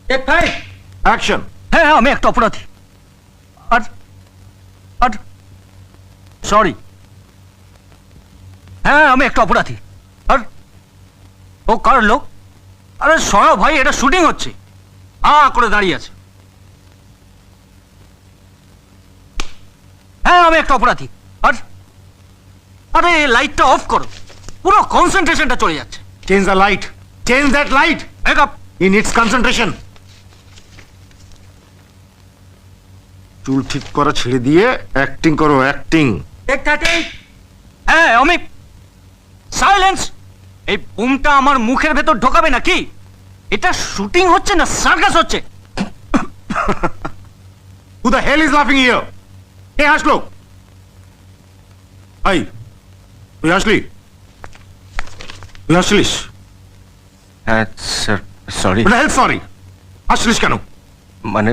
Take 5 action. হ্যাঁ আমি একটা অপরাধী আর আর সরি হ্যাঁ আমি একটা অপরাধী আর ও কার লোক? আরে সরা ভাই, এটা শুটিং হচ্ছে। করে দাঁড়িয়ে আছে। হ্যাঁ আমি একটা অপরাধী আর আরে লাইটটা অফ করো, পুরো কনসেন্ট্রেশনটা চলে যাচ্ছে। Change the light, change that light, makeup he needs concentration. চুল ঠিক করা ছেড়ে দিয়ে অ্যাক্টিং করো, অ্যাক্টিং। টেক 30 হ্যাঁ আমি সাইলেন্স। এই বুমটা আমার মুখের ভেতর ঢোকাবে না কি? এটা শুটিং হচ্ছে না সার্কাস হচ্ছে? Who the hell is laughing here? কে হাসলো? এই তুই হাসলি? তুই হাসলিস? হ্যাঁ স্যার, সরি। সরি, হাসলিস কেন? মানে